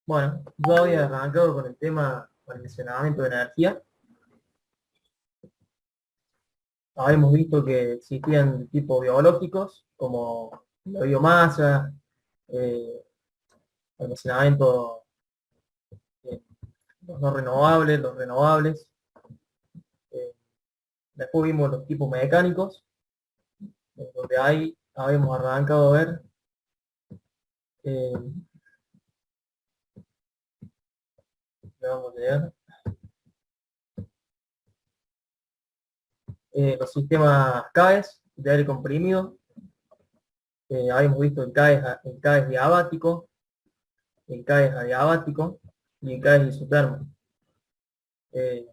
Bueno, yo había arrancado con el tema del almacenamiento de energía. Habíamos visto que existían tipos biológicos como la biomasa, eh, almacenamiento, los no renovables, los renovables. Eh, Después vimos los tipos mecánicos, donde ahí habíamos arrancado a ver eh, vamos a leer, los sistemas CAES de aire comprimido. Habíamos visto el CAES diabático, el CAES adiabático y el CAES isotérmico. Eh,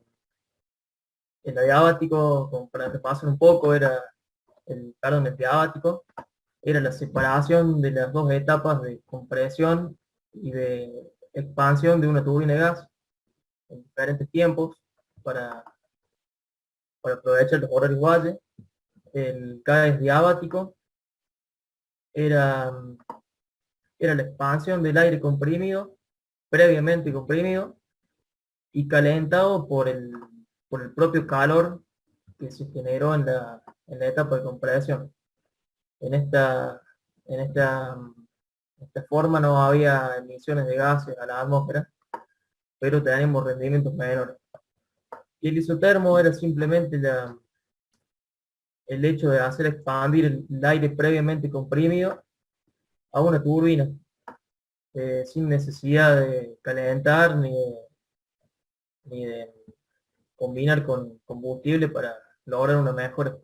el adiabático, como para repasar un poco, el diabático era la separación de las dos etapas de compresión y de expansión de una turbina de gas en diferentes tiempos para, para aprovechar los horarios valle. El CAES diabático era, era la expansión del aire comprimido, previamente comprimido, y calentado por el propio calor que se generó en la etapa de compresión. En esta, en esta, esta forma no había emisiones de gases a la atmósfera, pero teníamos rendimientos menores. Y el isotermo era simplemente el hecho de hacer expandir el aire previamente comprimido a una turbina, sin necesidad de calentar ni de combinar con combustible para lograr un mejor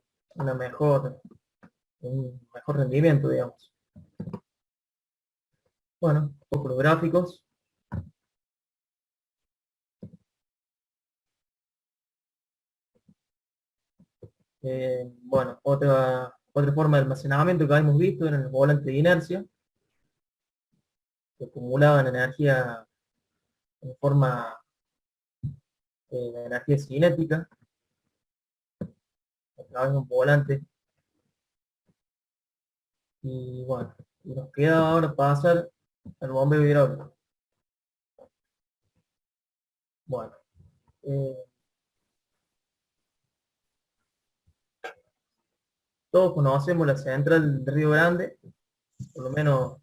rendimiento, digamos. Bueno, un poco los gráficos. Bueno, otra forma de almacenamiento que habíamos visto eran los volantes de inercia, que acumulaban energía en forma de energía cinética a través de un volante. Y bueno, y nos queda ahora pasar al bombeo hidráulico. Bueno, eh, todos conocemos la central de Río Grande, por lo menos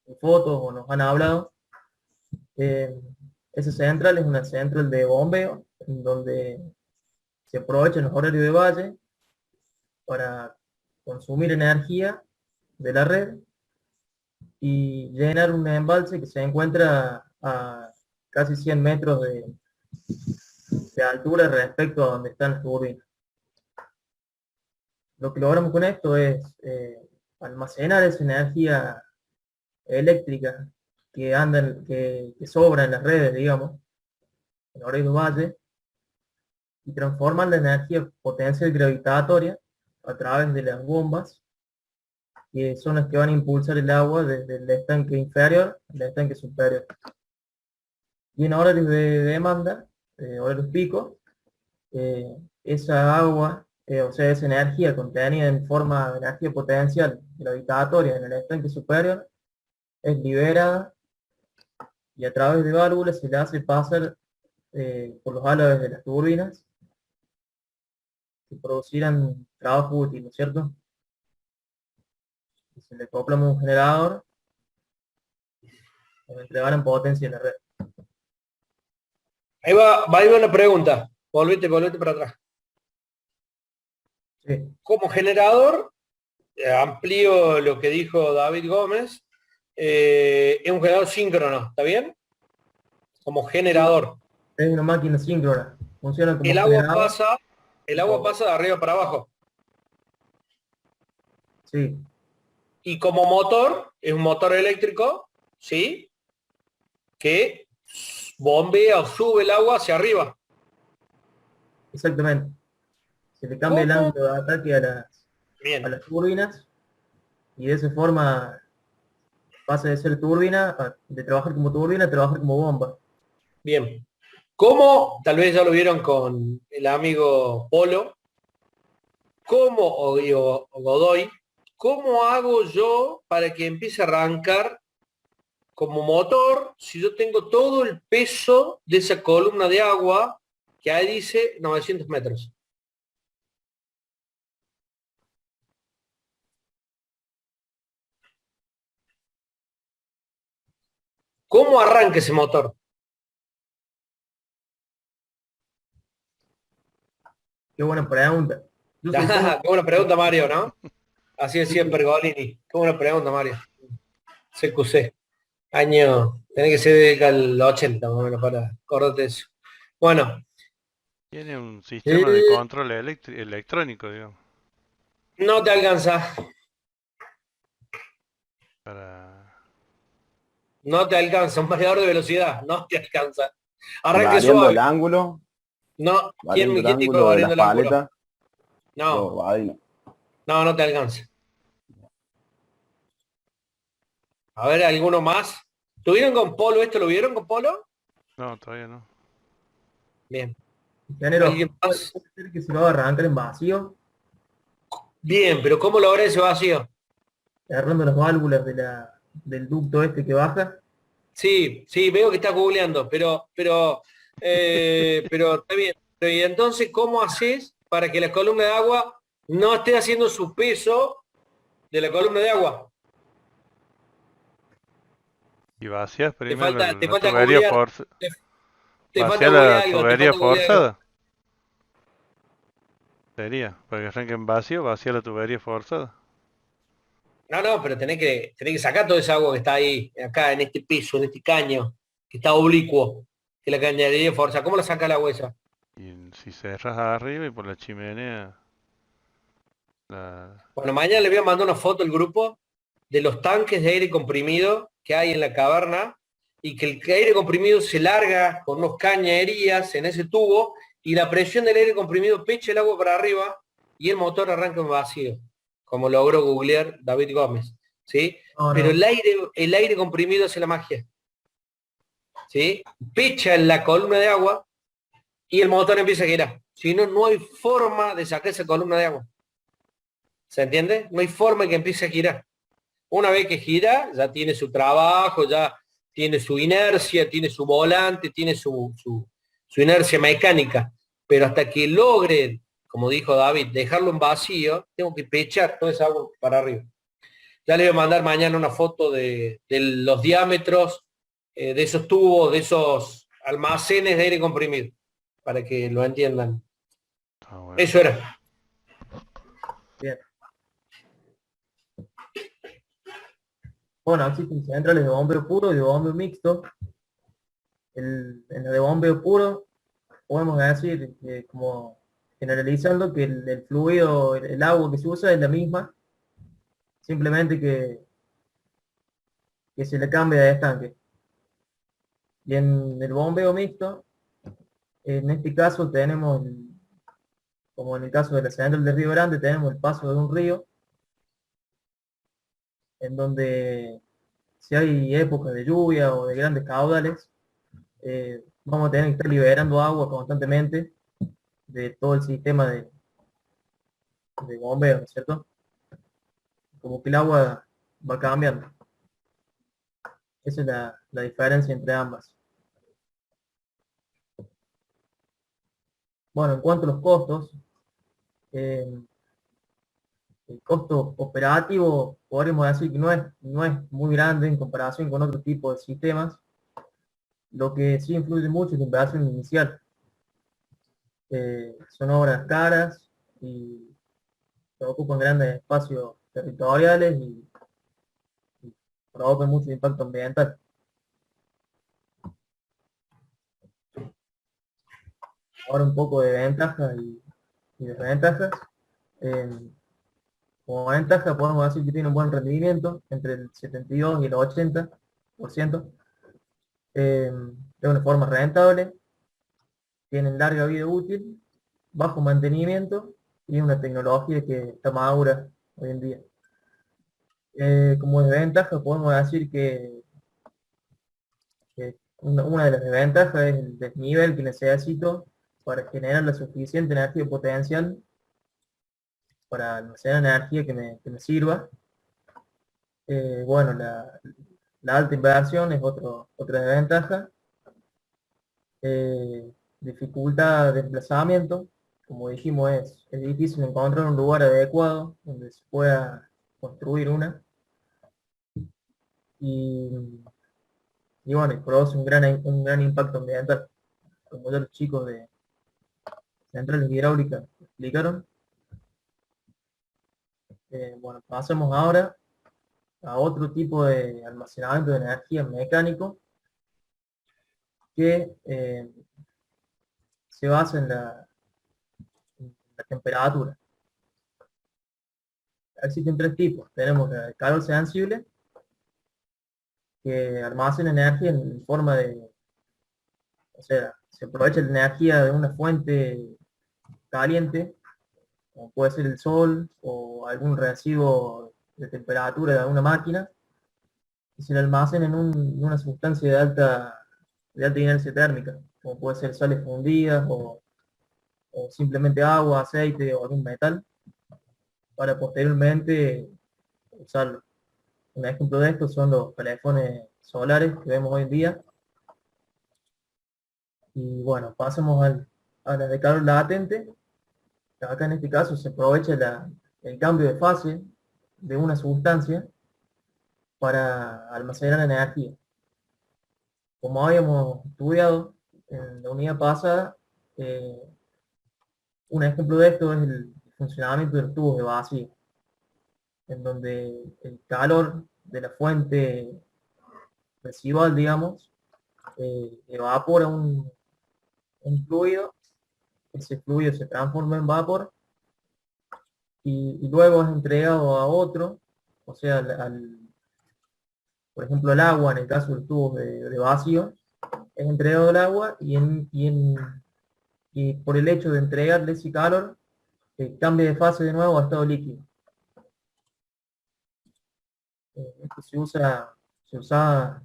en fotos o nos han hablado. Eh, Esa central es una central de bombeo, en donde se aprovechan los horarios de valle para consumir energía de la red y llenar un embalse que se encuentra a casi 100 metros de altura respecto a donde están las turbinas. Lo que logramos con esto es almacenar esa energía eléctrica que sobra en las redes, digamos, en horarios valle, y transforman la energía potencial gravitatoria a través de las bombas, que son las que van a impulsar el agua desde el estanque inferior al estanque superior. Y en horarios de demanda, horarios pico, esa agua, o sea, esa energía contenida en forma de energía potencial gravitatoria en el estanque superior, es liberada y a través de válvulas se le hace pasar por los álabes de las turbinas que producirán trabajo útil, ¿no es cierto? Y se le acopla un generador que entregarán potencia en la red. Ahí va una pregunta. Volvete para atrás. Sí, Como generador, amplío lo que dijo David Gómez, es un generador síncrono, ¿está bien? Como sí, generador. es una máquina síncrona, funciona como El agua generador. pasa, el agua Como, pasa de arriba para abajo. sí, Y como motor, es un motor eléctrico, ¿sí? Que bombea o sube el agua hacia arriba. exactamente. Se le cambia el ¿Cómo? ángulo de ataque a Bien. las turbinas y de esa forma pasa de ser de trabajar como turbina a trabajar como bomba. Bien. ¿Cómo, tal vez ya lo vieron con el amigo Polo, cómo, o Godoy, cómo hago yo para que empiece a arrancar como motor si yo tengo todo el peso de esa columna de agua que ahí dice 900 metros? ¿Cómo arranca ese motor? Qué buena pregunta. Yo supongo Qué buena pregunta, Mario, ¿no? Así decía Pergolini. Qué buena pregunta, Mario. CQC. Año, tiene que ser del 80, más o menos, para acordarte eso. Bueno, Tiene un sistema de eh, control electrónico, digamos, no te alcanza. para... No te alcanza. Un variador de velocidad. No te alcanza. Arranque Variando el suave. ángulo, No, variando el quién dijo de ángulo de variando las el ángulo? paletas. No, Ahí no. no te alcanza. A ver, ¿alguno más? ¿Tuvieron con Polo esto? ¿Lo vieron con Polo? No, todavía no. Bien. ingeniero, ¿Alguien puede más? ser que se lo va a arrancar en vacío, Bien, pero ¿cómo logra ese vacío? agarrando las válvulas del ducto este que baja. Sí, sí, veo que está googleando, pero está bien. Pero, ¿y entonces cómo haces para que la columna de agua no esté haciendo su peso de la columna de agua? Y vacías Te primero falta, te la falta tubería googlear, forzada. te, te falta Vacía la googlear algo, te tubería falta googlear algo. forzada. Sería, para que arranque en vacío, vacía la tubería forzada. No, no, pero tenés que sacar toda esa agua que está ahí, acá, en este piso, en este caño, que está oblicuo, que la cañería de fuerza. ¿Cómo la saca la huesa? Y si cerras arriba y por la chimenea, la... Bueno, mañana le voy a mandar una foto al grupo de los tanques de aire comprimido que hay en la caverna y que el aire comprimido se larga con unos cañerías en ese tubo y la presión del aire comprimido pecha el agua para arriba y el motor arranca en vacío, como logró googlear David Gómez, ¿sí? No, Pero no. el aire comprimido hace la magia, ¿sí? Pecha en la columna de agua y el motor empieza a girar. Si no, no hay forma de sacar esa columna de agua. ¿Se entiende? No hay forma de que empiece a girar. Una vez que gira, ya tiene su trabajo, ya tiene su inercia, tiene su volante, tiene su inercia mecánica. Pero hasta que logre, como dijo David, dejarlo en vacío, tengo que pechar toda esa agua para arriba. Ya le voy a mandar mañana una foto de los diámetros de esos tubos, de esos almacenes de aire comprimido, para que lo entiendan. Ah, bueno. Eso era. Bien. Bueno, existen centrales de bombeo puro y de bombeo mixto. En la de bombeo puro podemos decir, como generalizando, que el fluido, el agua que se usa es la misma, simplemente que se le cambia de estanque. Y en el bombeo mixto, en este caso tenemos, como en el caso de la central de Río Grande, tenemos el paso de un río, en donde si hay épocas de lluvia o de grandes caudales, vamos a tener que estar liberando agua constantemente de todo el sistema de bombeo, ¿no es cierto? Como que el agua va cambiando. Esa es la diferencia entre ambas. Bueno, en cuanto a los costos, eh, el costo operativo podríamos decir que no es muy grande en comparación con otro tipo de sistemas. Lo que sí influye mucho es la inversión inicial. Son obras caras y se ocupan grandes espacios territoriales y provocan mucho impacto ambiental. Ahora un poco de ventajas y desventajas. Eh, Como ventaja podemos decir que tiene un buen rendimiento, entre el 72 y el 80%. De una forma rentable, tienen larga vida útil, bajo mantenimiento y una tecnología que está madura hoy en día. Como desventaja podemos decir que una de las desventajas es el desnivel que necesito para generar la suficiente energía potencial para almacenar energía que me sirva. Bueno, La alta inversión es otra desventaja. Dificultad de desplazamiento. Como dijimos, es difícil encontrar un lugar adecuado donde se pueda construir una. Y, y bueno, y produce un gran impacto ambiental, como ya los chicos de centrales hidráulicas explicaron. Bueno, pasemos ahora a otro tipo de almacenamiento de energía mecánico que se basa en la temperatura. Existen tres tipos. Tenemos el calor sensible, que almacena energía en forma de, o sea, se aprovecha la energía de una fuente caliente, como puede ser el sol o algún residuo de temperatura de alguna máquina, y se le almacena en una sustancia de alta inercia térmica, como puede ser sales fundidas o simplemente agua, aceite o algún metal, para posteriormente usarlo. Un ejemplo de esto son los calefones solares que vemos hoy en día. Y bueno, pasemos a la de calor latente. Acá en este caso se aprovecha el cambio de fase de una sustancia para almacenar energía. Como habíamos estudiado en la unidad pasada, eh, un ejemplo de esto es el funcionamiento de los tubos de vacío, en donde el calor de la fuente residual, digamos, evapora un fluido, ese fluido se transforma en vapor y luego es entregado a otro, o sea, por ejemplo, el agua, en el caso de los tubos de vacío, es entregado el agua y por el hecho de entregarle ese calor, cambia de fase de nuevo a estado líquido. Esto se usa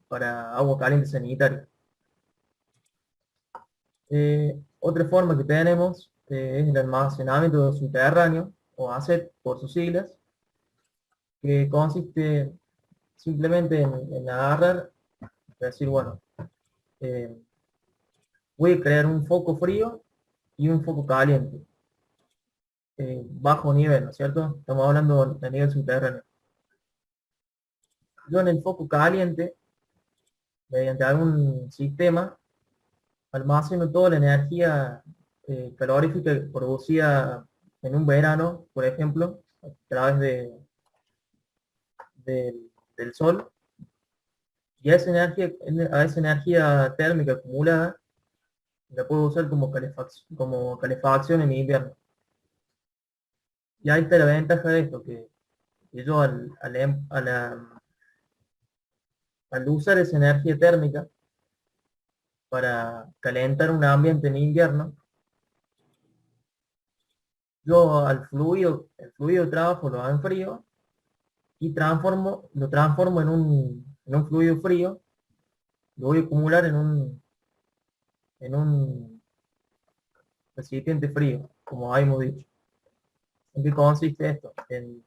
para agua caliente sanitaria. Otra forma que tenemos es el almacenamiento subterráneo, o ACET por sus siglas, que consiste simplemente en agarrar, es decir, bueno, eh, voy a crear un foco frío y un foco caliente, bajo nivel, ¿no es cierto? Estamos hablando a nivel subterráneo. Yo en el foco caliente, mediante algún sistema, almaceno toda la energía calorífica producida en un verano, por ejemplo, a través del sol, y a esa energía térmica acumulada la puedo usar como calefacción en invierno. Y ahí está la ventaja de esto, que yo al usar esa energía térmica para calentar un ambiente en invierno, yo el fluido de trabajo lo hago en frío y lo transformo en un fluido frío, lo voy a acumular en un recipiente frío, como habíamos dicho. ¿En qué consiste esto? En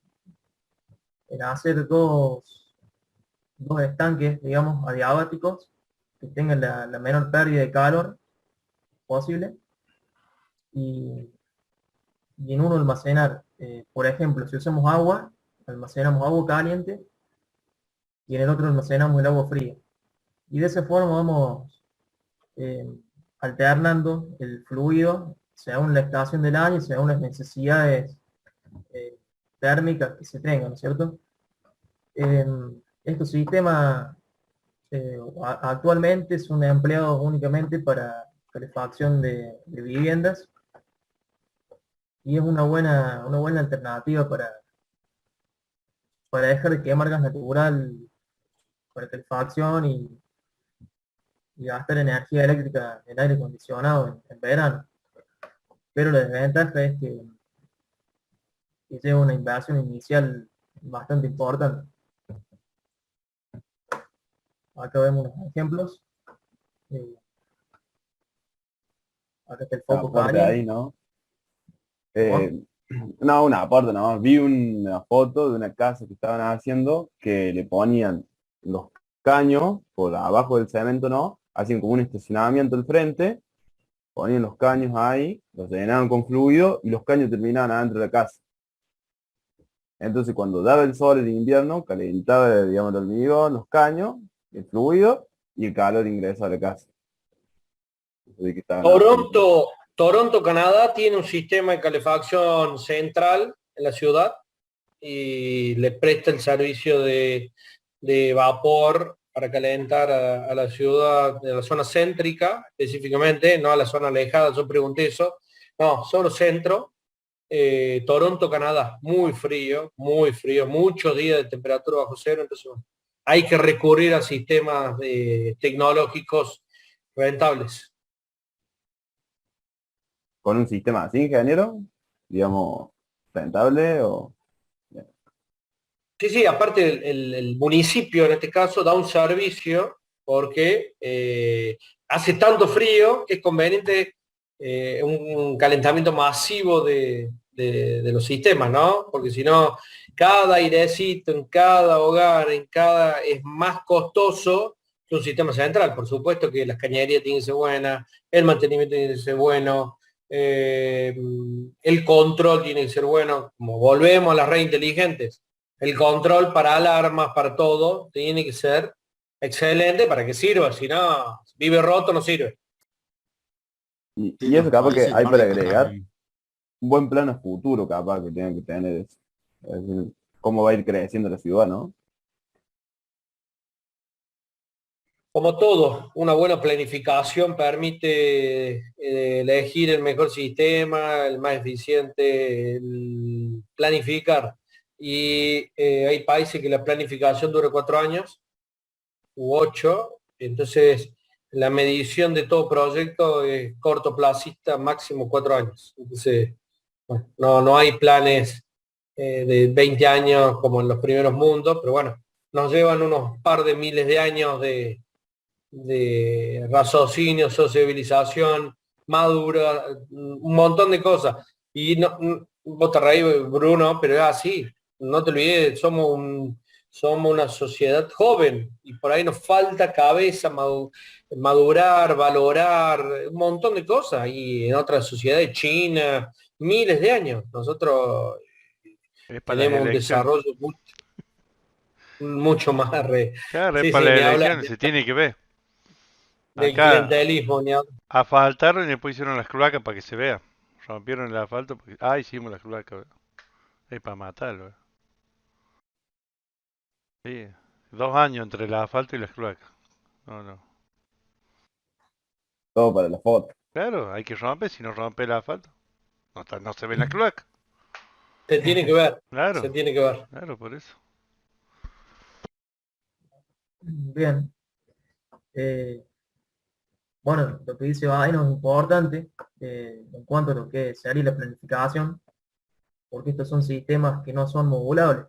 hacer dos estanques, digamos, adiabáticos, que tengan la menor pérdida de calor posible, y, y en uno almacenar, por ejemplo, si usamos agua, almacenamos agua caliente, y en el otro almacenamos el agua fría. Y de esa forma vamos eh, alternando el fluido según la estación del año y según las necesidades eh, térmicas que se tengan, ¿no es cierto? Estos sistemas actualmente son empleados únicamente para calefacción de viviendas y es una buena alternativa para dejar de quemar gas natural para calefacción y gastar energía eléctrica en aire acondicionado en verano. Pero la desventaja es que lleva una inversión inicial bastante importante. Acá vemos unos ejemplos. Eh, Acá está el Un foco aporte caliente. ahí, ¿no? ¿No? No, un aporte nomás. Vi una foto de una casa que estaban haciendo que le ponían los caños por abajo del cemento, ¿no? Hacían como un estacionamiento al frente, ponían los caños ahí, los llenaban con fluido y los caños terminaban adentro de la casa. Entonces cuando daba el sol en invierno, calentaba, digamos, el hormigón, los caños, el fluido y el calor ingresaba a la casa. Así que estaban Toronto, Canadá, tiene un sistema de calefacción central en la ciudad y le presta el servicio de vapor para calentar a la ciudad, de la zona céntrica específicamente, no a la zona alejada, yo pregunté eso, no, solo centro. Toronto, Canadá, muy frío, muchos días de temperatura bajo cero, entonces bueno, hay que recurrir a sistemas tecnológicos rentables. con un sistema así, ingeniero, digamos, rentable o... Sí, aparte el municipio en este caso da un servicio porque hace tanto frío que es conveniente un calentamiento masivo de los sistemas, ¿no? Porque si no, cada airecito en cada hogar, es más costoso que un sistema central. Por supuesto que las cañerías tienen que ser buenas, el mantenimiento tiene que ser bueno, el control tiene que ser bueno, como volvemos a las redes inteligentes. El control para alarmas, para todo, tiene que ser excelente para que sirva. Si no, vive roto, no sirve. Y eso capaz que hay para agregar un buen plano futuro capaz que tienen que tener. Es decir, cómo va a ir creciendo la ciudad, ¿no? Como todo, una buena planificación permite elegir el mejor sistema, el más eficiente, el planificar. Y hay países que la planificación dura 4 años u 8, entonces la medición de todo proyecto es cortoplacista, máximo 4 años. Entonces, bueno, no hay planes de 20 años como en los primeros mundos, pero bueno, nos llevan unos par de miles de años de raciocinio, sociabilización, madura, un montón de cosas. Y no, vos te reís, Bruno, pero es así. No te olvides, somos una sociedad joven y por ahí nos falta cabeza, madurar, valorar, un montón de cosas. Y en otras sociedades, China, miles de años. Nosotros Es para las tenemos un elecciones. desarrollo mucho más Claro, es sí, para sí, las ni hablar elecciones, se tiene que ver. del Acá clientelismo, ni hablar. asfaltaron y después hicieron las cloacas para que se vea. Rompieron el asfalto porque... Ah, hicimos las cloacas. Es para matarlo. Sí, 2 años entre el asfalto y las cloacas. No, no. Todo para la foto. Claro, hay que romper, si no rompe el asfalto, no se ve la cloaca. Se tiene que ver, se Claro, tiene que ver. claro, por eso. Bien. Eh, bueno, lo que dice Vaino es importante en cuanto a lo que sería la planificación, porque estos son sistemas que no son modulables,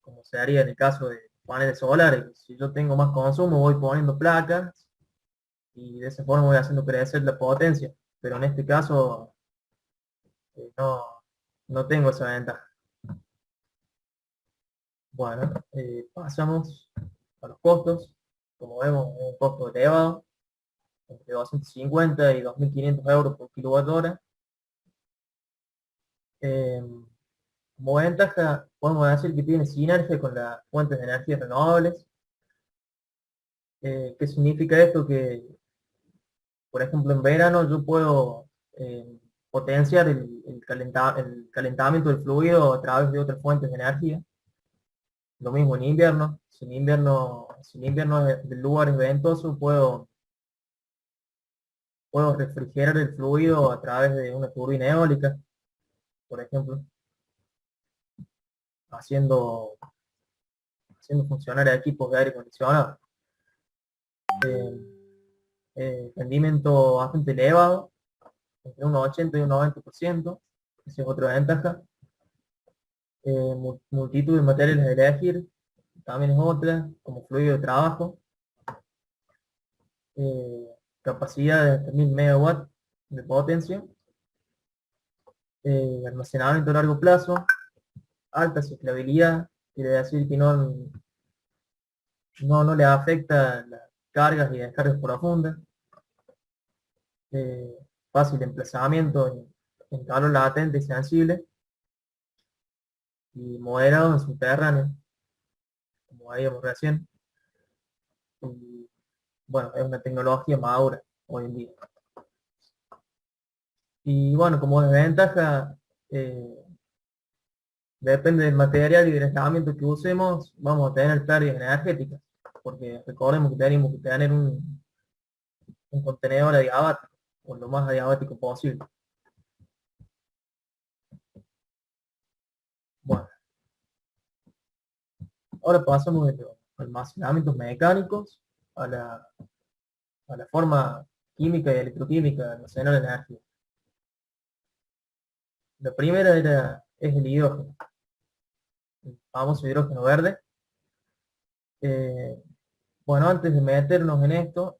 como se haría en el caso de paneles solares. Si yo tengo más consumo, voy poniendo placas y de esa forma voy haciendo crecer la potencia, pero en este caso no, no tengo esa ventaja. Bueno, pasamos a los costos. Como vemos, es un costo elevado, entre 250 y 2.500 euros por kilowatt hora. Como ventaja, podemos decir que tiene sinergia con las fuentes de energías renovables. ¿Qué significa esto? Que, por ejemplo, en verano yo puedo potenciar el calentamiento del fluido a través de otras fuentes de energía. Lo mismo en invierno. Si en invierno el lugar es ventoso, puedo refrigerar el fluido a través de una turbina eólica, por ejemplo, haciendo, haciendo funcionar equipos de aire acondicionado. Rendimiento bastante elevado, entre un 80 y un 90%, esa es otra ventaja. Multitud de materiales a elegir, también es otra, como fluido de trabajo. Capacidad de hasta 1000 megawatts de potencia. Almacenamiento a largo plazo, alta ciclabilidad, quiere decir que no le afecta las cargas y descargas profundas, fácil de emplazamiento en calor latente y sensible, y moderado en subterráneo, como veíamos recién. Y, bueno, es una tecnología madura hoy en día. Y bueno, como desventaja, depende del material y del aislamiento que usemos, vamos a tener pérdidas energéticas, porque recordemos que tenemos que tener un contenedor adiabático, o lo más adiabático posible. Bueno, ahora pasamos de los almacenamientos mecánicos a la forma química y electroquímica de almacenar energía. La primera es el hidrógeno, el famoso hidrógeno verde. Bueno, antes de meternos en esto,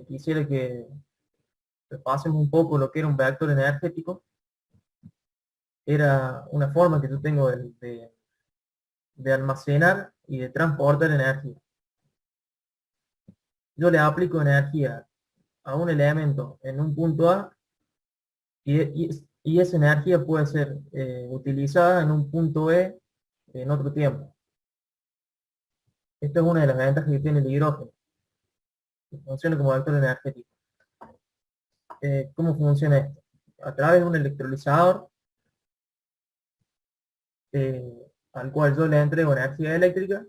quisiera que repasemos un poco lo que era un reactor energético. Era una forma que yo tengo de almacenar y de transportar energía. Yo le aplico energía a un elemento en un punto A y esa energía puede ser utilizada en un punto B en otro tiempo. Esta es una de las ventajas que tiene el hidrógeno, que funciona como vector energético. ¿Cómo funciona esto? A través de un electrolizador al cual yo le entrego energía eléctrica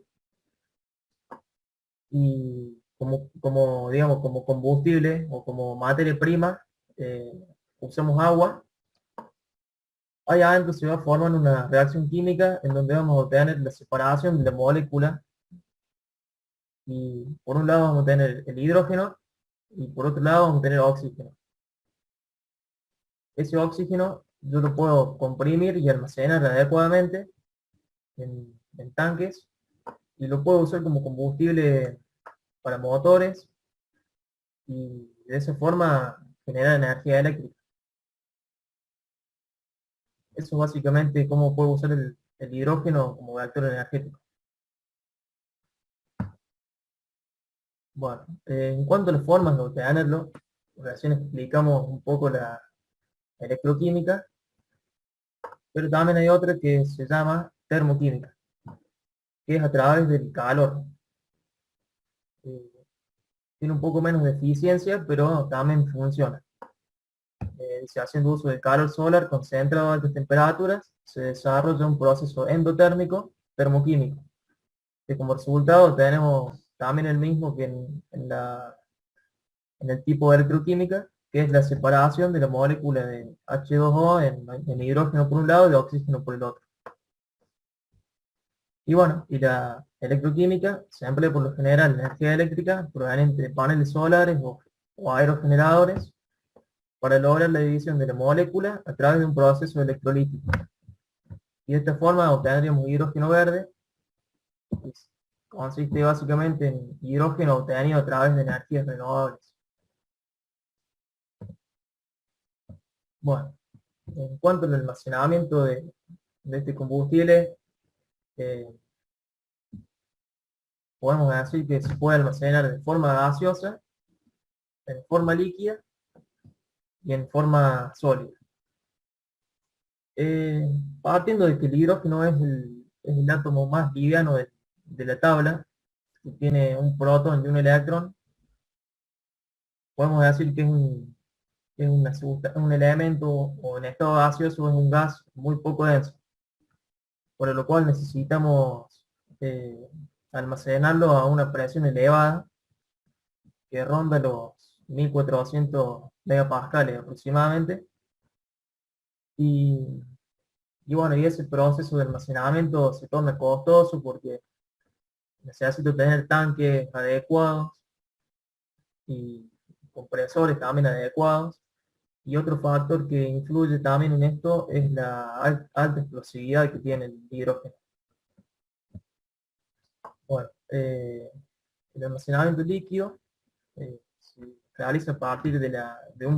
y digamos, como combustible o como materia prima usamos agua. Ahí adentro se va a formar una reacción química en donde vamos a obtener la separación de la molécula, y por un lado vamos a tener el hidrógeno y por otro lado vamos a tener oxígeno. Ese oxígeno yo lo puedo comprimir y almacenar adecuadamente en tanques, y lo puedo usar como combustible para motores y de esa forma generar energía eléctrica. Eso es básicamente cómo puedo usar el hidrógeno como vector energético. Bueno, en cuanto a las formas de obtenerlo, recién explicamos un poco la electroquímica, pero también hay otra que se llama termoquímica, que es a través del calor. Eh, Tiene un poco menos de eficiencia, pero también funciona. Se haciendo uso del calor solar concentrado a altas temperaturas, se desarrolla un proceso endotérmico termoquímico, que como resultado tenemos también el mismo que en el tipo de electroquímica, que es la separación de la molécula de H2O en hidrógeno por un lado y de oxígeno por el otro. Y bueno, y la electroquímica se emplea por lo general energía eléctrica proveniente de paneles solares o aerogeneradores para lograr la división de la molécula a través de un proceso electrolítico. Y de esta forma obtendríamos hidrógeno verde, que consiste básicamente en hidrógeno obtenido a través de energías renovables. Bueno, en cuanto al almacenamiento de este combustible, podemos decir que se puede almacenar de forma gaseosa, en forma líquida y en forma sólida. Partiendo de que el hidrógeno es el átomo más liviano de la tabla, que tiene un protón y un electrón, podemos decir que es un elemento, o en estado gaseoso es un gas muy poco denso, por lo cual necesitamos almacenarlo a una presión elevada que ronda los 1400 megapascales aproximadamente. Y bueno, y ese proceso de almacenamiento se torna costoso porque necesito tener tanques adecuados y compresores también adecuados. Y otro factor que influye también en esto es la alta explosividad que tiene el hidrógeno. Bueno, el almacenamiento líquido se realiza a partir de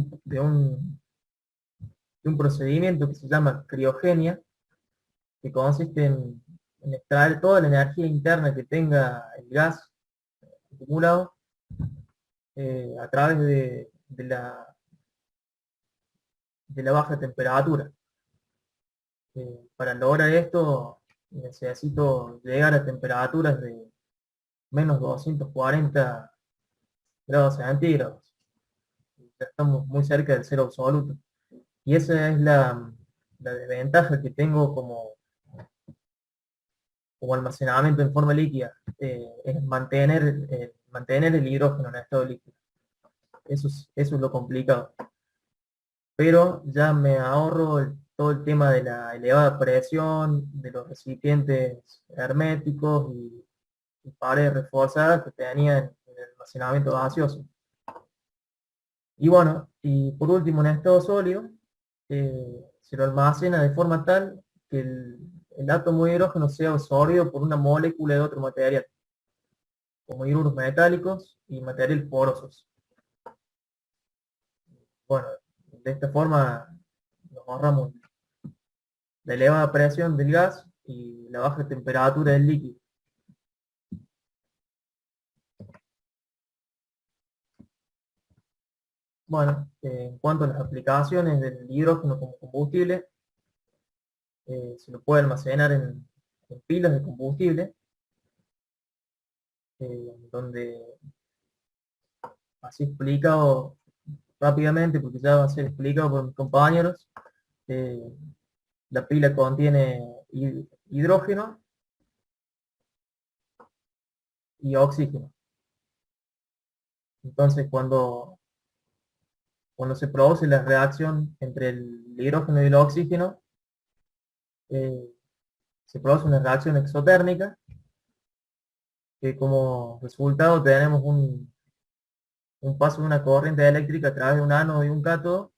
un procedimiento que se llama criogenia, que consiste en extraer toda la energía interna que tenga el gas acumulado a través de la baja temperatura. Para lograr esto necesito llegar a temperaturas de menos 240 grados centígrados. Ya estamos muy cerca del cero absoluto. Y esa es la desventaja que tengo como almacenamiento en forma líquida, es mantener el hidrógeno en estado líquido. Eso es lo complicado. Pero ya me ahorro todo el tema de la elevada presión, de los recipientes herméticos y paredes reforzadas que tenía en el almacenamiento gaseoso. Y bueno, y por último en estado sólido, se lo almacena de forma tal que el átomo de hidrógeno sea absorbido por una molécula de otro material, como hidruros metálicos y materiales porosos. Bueno, de esta forma nos ahorramos la elevada presión del gas y la baja temperatura del líquido. Bueno, en cuanto a las aplicaciones del hidrógeno como combustible, se lo puede almacenar en pilas de combustible, donde, así explicado rápidamente, porque ya va a ser explicado por mis compañeros, eh, la pila contiene hidrógeno y oxígeno. Entonces, cuando se produce la reacción entre el hidrógeno y el oxígeno, eh, se produce una reacción exotérmica, que como resultado tenemos un paso de una corriente eléctrica a través de un ánodo y un cátodo,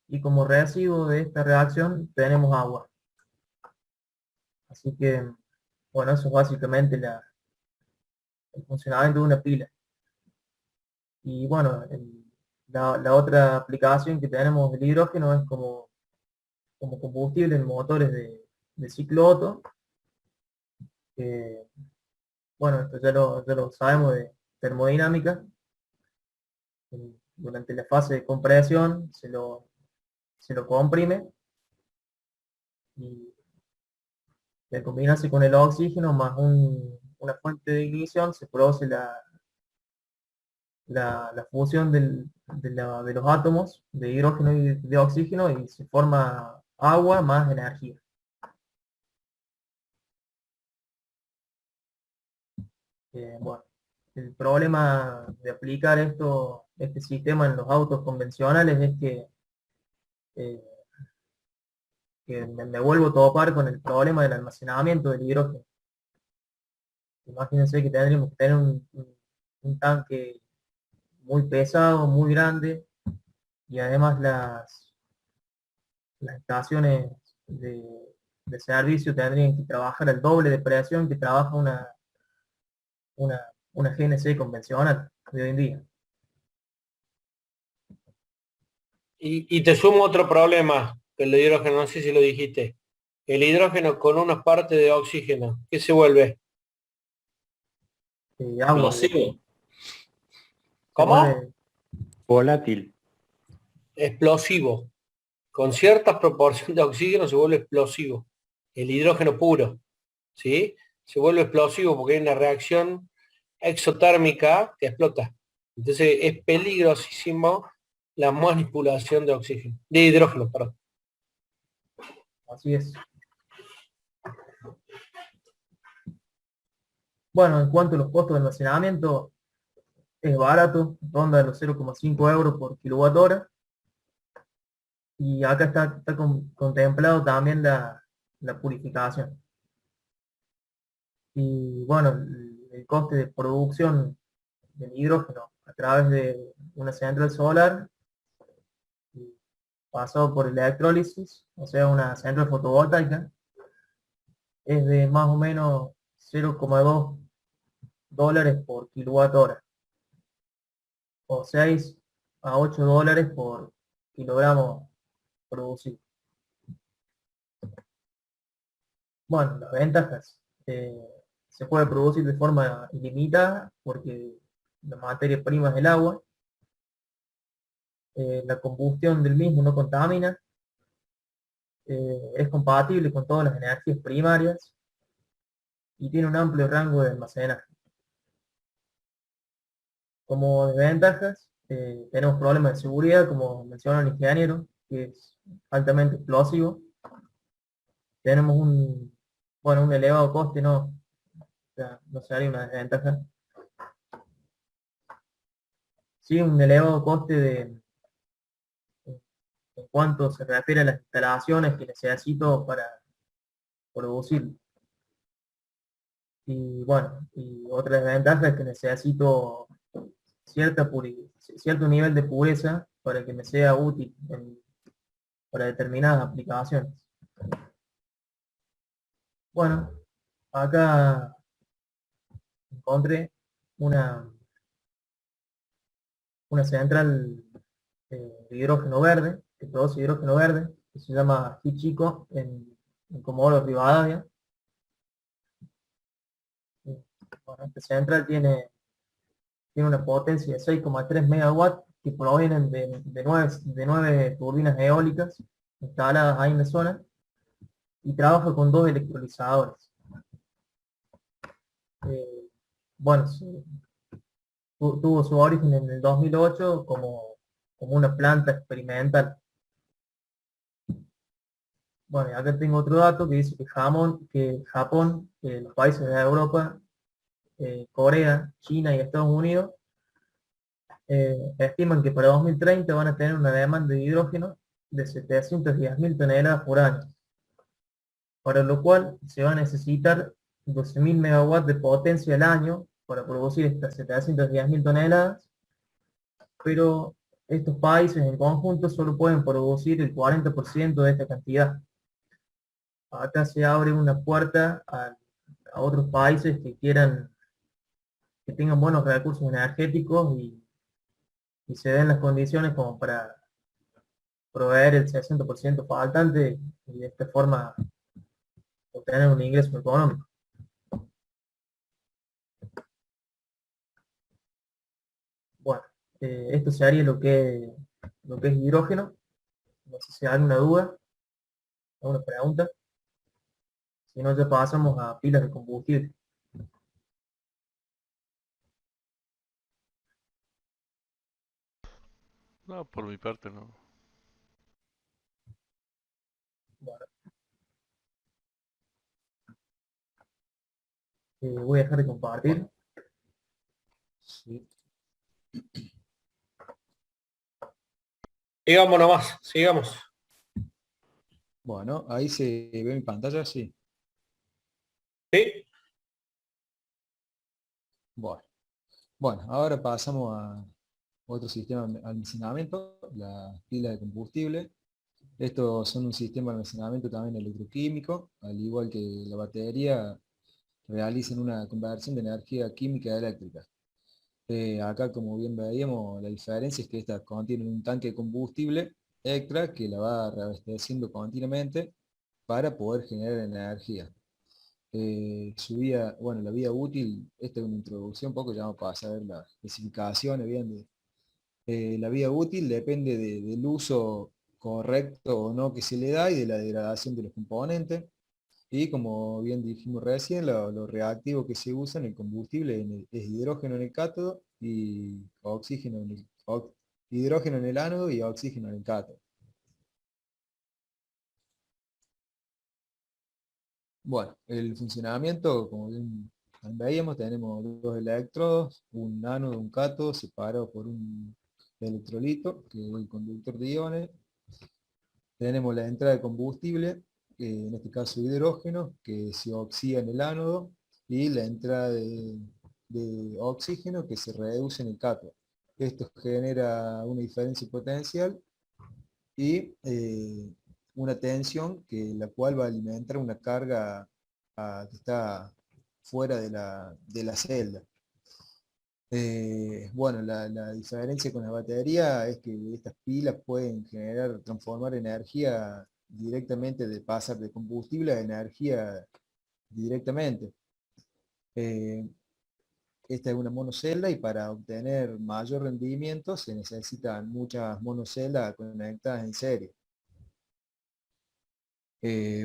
y como residuo de esta reacción tenemos agua. Así que, bueno, eso es básicamente el funcionamiento de una pila. Y bueno, la otra aplicación que tenemos del hidrógeno es como combustible en motores de ciclo Otto. que, bueno, esto ya lo sabemos de termodinámica. Durante la fase de compresión se lo comprime y al combinarse con el oxígeno más una fuente de ignición se produce la fusión de los átomos de hidrógeno y de oxígeno y se forma agua más energía. Bueno, el problema de aplicar este sistema en los autos convencionales es eh, que me vuelvo a topar con el problema del almacenamiento del hidrógeno. Imagínense que tendríamos que tener un tanque muy pesado, muy grande, y además las estaciones de servicio tendrían que trabajar al doble de presión que trabaja una, una GNC convencional de hoy en día. Y te sumo otro problema, que el hidrógeno, no sé si lo dijiste. El hidrógeno con unas partes de oxígeno, ¿qué se vuelve? Agua, Explosivo, se ¿Cómo? vuelve- volátil. Explosivo. Con cierta proporción de oxígeno se vuelve explosivo. El hidrógeno puro, ¿sí? Se vuelve explosivo porque hay una reacción exotérmica que explota. Entonces es peligrosísimo la manipulación de oxígeno, de hidrógeno, perdón. así es. Bueno, en cuanto a los costos de almacenamiento, es barato, ronda los 0,5 euros por kilowatt hora. Y acá está contemplado también la purificación. Y bueno, el coste de producción del hidrógeno a través de una central solar pasado por electrólisis, o sea, una central fotovoltaica, es de más o menos 0,2 dólares por kilowatt hora, o 6 a 8 dólares por kilogramo producido. Bueno, las ventajas. Se puede producir de forma ilimitada porque la materia prima es el agua. La combustión del mismo no contamina. Es compatible con todas las energías primarias y tiene un amplio rango de almacenaje. Como desventajas, tenemos problemas de seguridad, como mencionó el ingeniero, que es altamente explosivo. Tenemos un elevado coste, no, o sea, no sería una desventaja. Sí, un elevado coste en cuanto se refiere a las instalaciones que necesito para producir. Y bueno, y otra desventaja es que necesito cierto nivel de pureza para que me sea útil para determinadas aplicaciones. Bueno, acá encontré una, una central de hidrógeno verde, que produce hidrógeno verde, que se llama Hichiko en Comodoro Rivadavia. Bueno, esta central tiene una potencia de 6,3 megawatts que provienen de 9 turbinas eólicas instaladas ahí en la zona y trabaja con 2 electrolizadores. Bueno, tuvo su origen en el 2008 como una planta experimental. Bueno, y acá tengo otro dato que dice que Japón, los países de Europa, Corea, China y Estados Unidos estiman que para 2030 van a tener una demanda de hidrógeno de 710.000 toneladas por año, para lo cual se va a necesitar 12.000 megawatts de potencia al año para producir estas 710.000 toneladas, pero estos países en conjunto solo pueden producir el 40% de esta cantidad. Acá se abre una puerta a otros países que tengan buenos recursos energéticos y se den las condiciones como para proveer el 60% faltante y de esta forma obtener un ingreso económico. Bueno, esto sería lo que es hidrógeno. No sé si hay alguna duda, alguna pregunta. Si no, ya pasamos a pilas de combustible. No, por mi parte no. Bueno, voy a dejar de compartir. Sí. Sigamos nomás, sigamos. Bueno, ahí se ve mi pantalla, sí. ¿Sí? Bueno, bueno, ahora pasamos a otro sistema de almacenamiento, la pila de combustible. Estos son un sistema de almacenamiento también electroquímico, al igual que la batería, realizan una conversión de energía química a eléctrica. Acá, como bien veíamos, la diferencia es que esta contiene un tanque de combustible extra que la va reabasteciendo continuamente para poder generar energía. Bueno, la vida útil, esta es una introducción un poco, ya vamos a pasar a ver las especificaciones bien la vida útil depende del uso correcto o no que se le da y de la degradación de los componentes. Y como bien dijimos recién, lo reactivo que se usa en el combustible es hidrógeno en el cátodo y hidrógeno en el ánodo y oxígeno en el cátodo. Bueno, el funcionamiento, como bien veíamos, tenemos 2 electrodos, un ánodo, un cátodo, separados por un electrolito, que es el conductor de iones. Tenemos la entrada de combustible, en este caso hidrógeno, que se oxida en el ánodo, y la entrada de oxígeno que se reduce en el cátodo. Esto genera una diferencia potencial y una tensión la cual va a alimentar una carga que está fuera de la celda. Bueno, la diferencia con la batería es que estas pilas pueden transformar energía directamente, de pasar de combustible a energía directamente. esta es una monocelda y para obtener mayor rendimiento se necesitan muchas monoceldas conectadas en serie.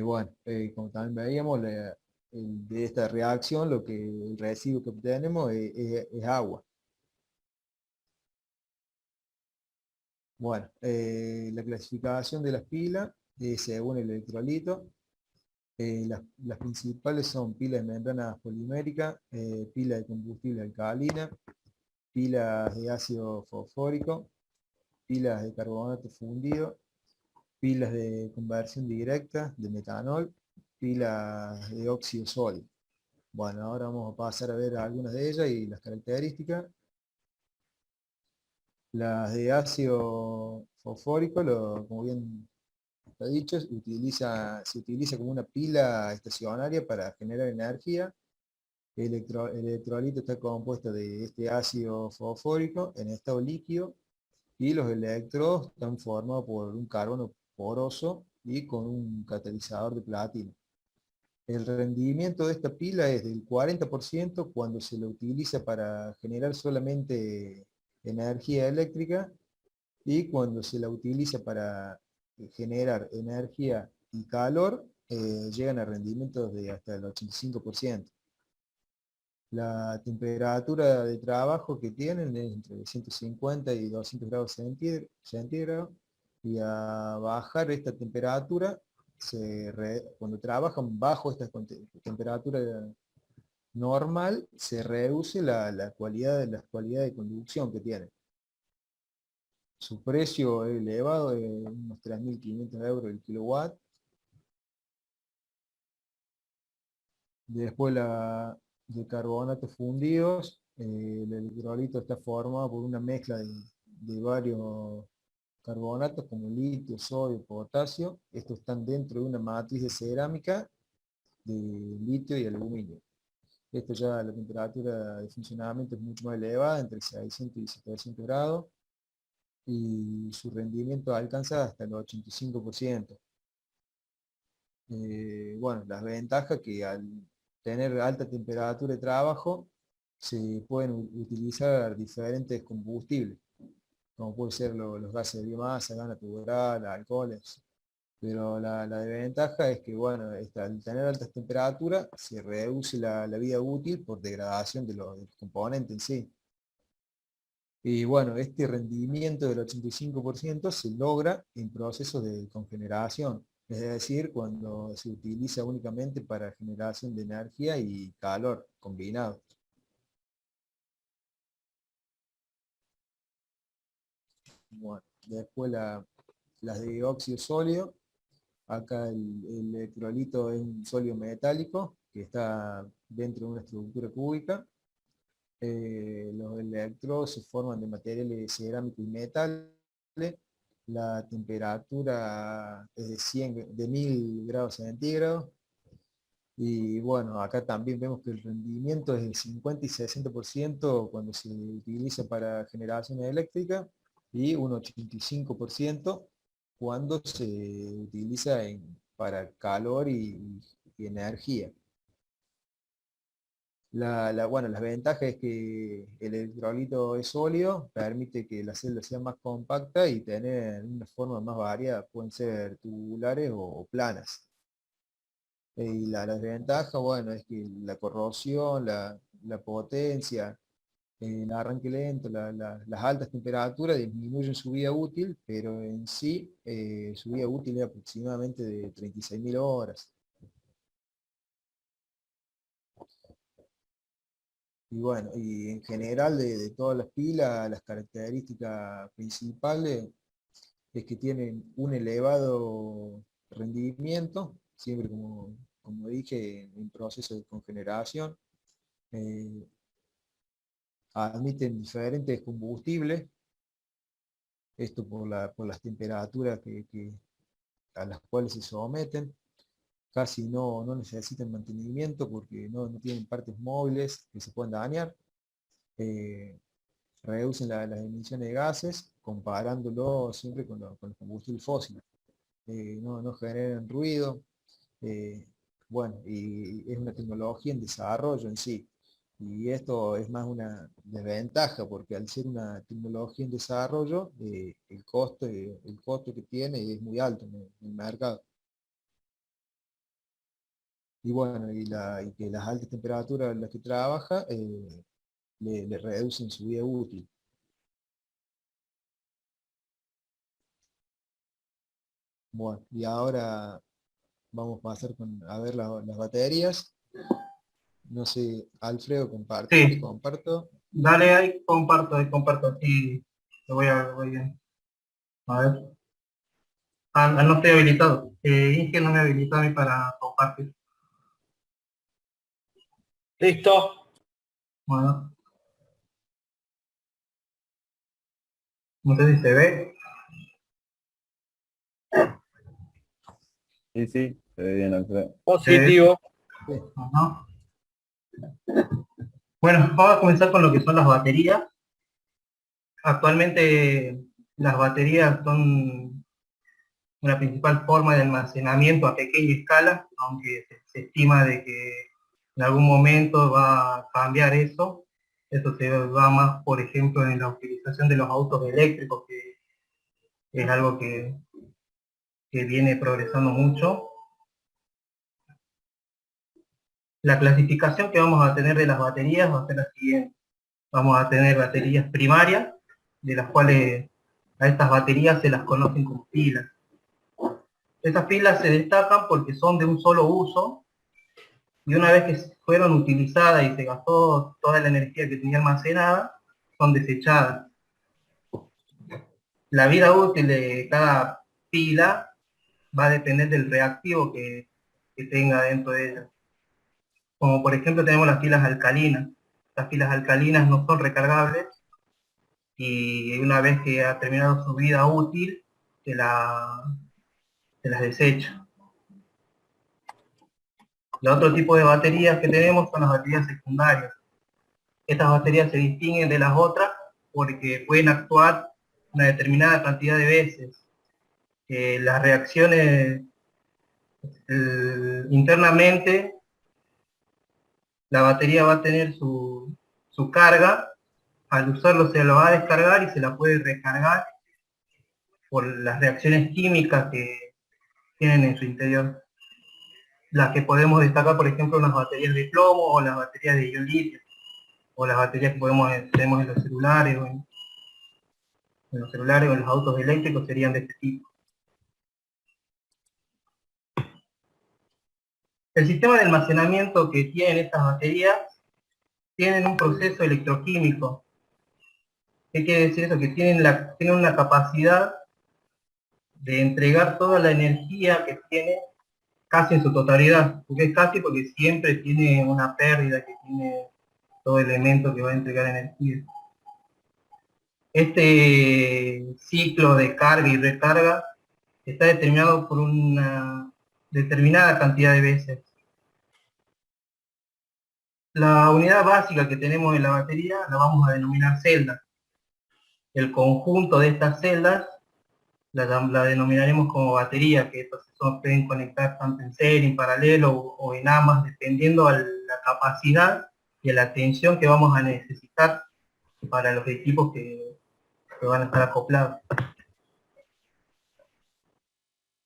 Bueno, como también veíamos, de esta reacción el residuo que obtenemos es agua. Bueno, la clasificación de las pilas según el electrolito. Las principales son pilas de membranas poliméricas, pilas de combustible alcalina, pilas de ácido fosfórico, pilas de carbonato fundido, pilas de conversión directa de metanol, pilas de óxido sólido. Bueno, ahora vamos a pasar a ver algunas de ellas y las características. Las de ácido fosfórico, como bien está dicho, se utiliza como una pila estacionaria para generar energía. El electrolito está compuesto de este ácido fosfórico en estado líquido y los electrodos están formados por un carbono poroso y con un catalizador de platino. El rendimiento de esta pila es del 40% cuando se lo utiliza para generar solamente energía eléctrica, y cuando se la utiliza para generar energía y calor, llegan a rendimientos de hasta el 85%. La temperatura de trabajo que tienen es entre 150 y 200 grados centígrados, y a bajar esta temperatura, cuando trabajan bajo esta temperatura normal, se reduce las cualidades de conducción que tienen. Su precio es elevado, de unos 3.500 euros el kilowatt. Después de carbonatos fundidos, el electrolito está formado por una mezcla de varios carbonatos como litio, sodio, potasio. Estos están dentro de una matriz de cerámica de litio y aluminio. Esto ya la temperatura de funcionamiento es mucho más elevada, entre 600 y 700 grados, y su rendimiento alcanza hasta el 85%. Bueno, las ventajas que al tener alta temperatura de trabajo se pueden utilizar diferentes combustibles, como pueden ser los gases de biomasa, gas natural, alcoholes. Pero la desventaja es que, bueno, al tener altas temperaturas se reduce la vida útil por degradación de los componentes en sí. Y bueno, este rendimiento del 85% se logra en procesos de cogeneración, es decir, cuando se utiliza únicamente para generación de energía y calor combinados. Bueno, después las de óxido sólido. Acá el electrolito es un sólido metálico que está dentro de una estructura cúbica. Los electrodos se forman de materiales cerámicos y metales. La temperatura es de 1000 grados centígrados. Y bueno, acá también vemos que el rendimiento es del 50 y 60% cuando se utiliza para generación eléctrica, y un 85% cuando se utiliza para calor y energía. Bueno, las ventajas es que el electrolito es sólido, permite que la celda sea más compacta y tener una forma más variada, pueden ser tubulares o planas. Y la desventaja, bueno, es que la corrosión, la potencia, el arranque lento, las altas temperaturas disminuyen su vida útil, pero en sí su vida útil es aproximadamente de 36.000 horas. Y bueno, y en general de todas las pilas, las características principales es que tienen un elevado rendimiento, siempre como dije, en proceso de cogeneración. eh, Admiten diferentes combustibles, esto por las temperaturas a las cuales se someten. Casi no necesitan mantenimiento porque no tienen partes móviles que se puedan dañar. Reducen las emisiones de gases comparándolo siempre con los combustibles fósiles. No generan ruido. Bueno, y es una tecnología en desarrollo en sí. Y esto es más una desventaja, porque al ser una tecnología en desarrollo, el costo que tiene es muy alto en el mercado. Y bueno, y que las altas temperaturas en las que trabaja le reducen su vida útil. Bueno, y ahora vamos a pasar a ver las baterías. No sé, Alfredo, compartir, te Sí, comparto. dale ahí comparto, sí, voy a ver. No estoy habilitado. Inge no me habilitó a mí para compartir. Listo. Bueno, no sé si se ve. Sí, sí, se ve bien, Alfredo. Positivo. Sí, Ajá. Bueno, vamos a comenzar con lo que son las baterías. Actualmente las baterías son una principal forma de almacenamiento a pequeña escala, aunque se estima de que en algún momento va a cambiar eso. Eso se va más, por ejemplo, en la utilización de los autos eléctricos, que es algo que viene progresando mucho. La clasificación que vamos a tener de las baterías va a ser la siguiente. Vamos a tener baterías primarias, de las cuales a estas baterías se las conocen como pilas. Estas pilas se destacan porque son de un solo uso y una vez que fueron utilizadas y se gastó toda la energía que tenía almacenada, son desechadas. La vida útil de cada pila va a depender del reactivo que tenga dentro de ella. Como por ejemplo tenemos las pilas alcalinas. Las pilas alcalinas no son recargables y una vez que ha terminado su vida útil, se, la, se las desecha. El otro tipo de baterías que tenemos son las baterías secundarias. Estas baterías se distinguen de las otras porque pueden actuar una determinada cantidad de veces. Las reacciones internamente, la batería va a tener su carga, al usarlo se la va a descargar y se la puede recargar por las reacciones químicas que tienen en su interior. Las que podemos destacar, por ejemplo, las baterías de plomo o las baterías de ion litio, o las baterías que tenemos en los celulares, en los celulares o en los autos eléctricos serían de este tipo. El sistema de almacenamiento que tienen estas baterías tienen un proceso electroquímico. ¿Qué quiere decir eso? Que tienen una capacidad de entregar toda la energía que tiene casi en su totalidad. ¿Por qué es casi? Porque siempre tiene una pérdida, que tiene todo elemento que va a entregar energía. Este ciclo de carga y recarga está determinado por una determinada cantidad de veces. La unidad básica que tenemos en la batería la vamos a denominar celda. El conjunto de estas celdas la denominaremos como batería, que estos se pueden conectar tanto en serie, en paralelo o en ambas, dependiendo de la capacidad y a la tensión que vamos a necesitar para los equipos que van a estar acoplados.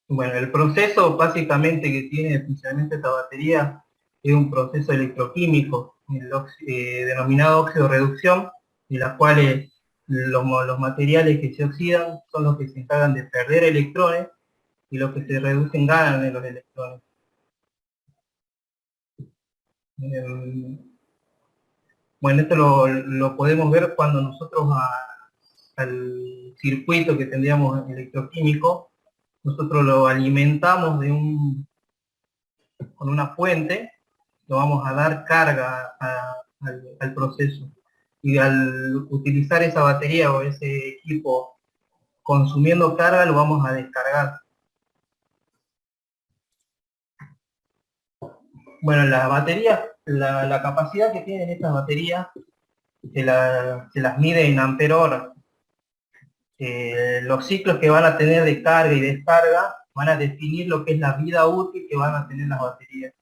Bueno, el proceso básicamente que tiene el funcionamiento de esta batería es un proceso electroquímico, denominado óxido-reducción, en la cual los materiales que se oxidan son los que se encargan de perder electrones y los que se reducen ganan en los electrones. Bueno, esto lo podemos ver cuando nosotros al circuito que tendríamos electroquímico, nosotros lo alimentamos con una fuente, lo vamos a dar carga al proceso. Y al utilizar esa batería o ese equipo consumiendo carga, lo vamos a descargar. Bueno, las baterías, la capacidad que tienen estas baterías se las mide en ampere hora. Los ciclos que van a tener de carga y descarga van a definir lo que es la vida útil que van a tener las baterías.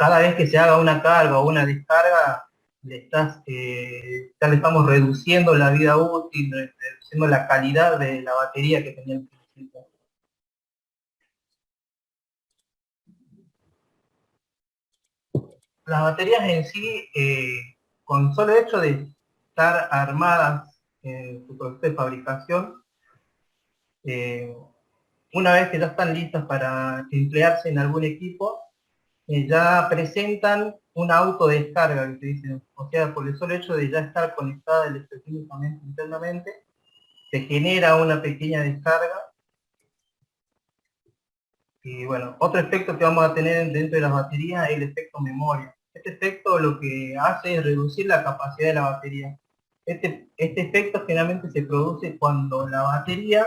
cada vez que se haga una carga o una descarga, ya le estamos reduciendo la vida útil, reduciendo la calidad de la batería que tenía el principio. Las baterías en sí, con solo hecho de estar armadas en su proceso de fabricación, una vez que ya están listas para emplearse en algún equipo, ya presentan una autodescarga, que se dice. O sea, por el solo hecho de ya estar conectada electroquímicamente internamente, se genera una pequeña descarga. Y bueno, otro efecto que vamos a tener dentro de las baterías es el efecto memoria. Este efecto lo que hace es reducir la capacidad de la batería. Este efecto generalmente se produce cuando la batería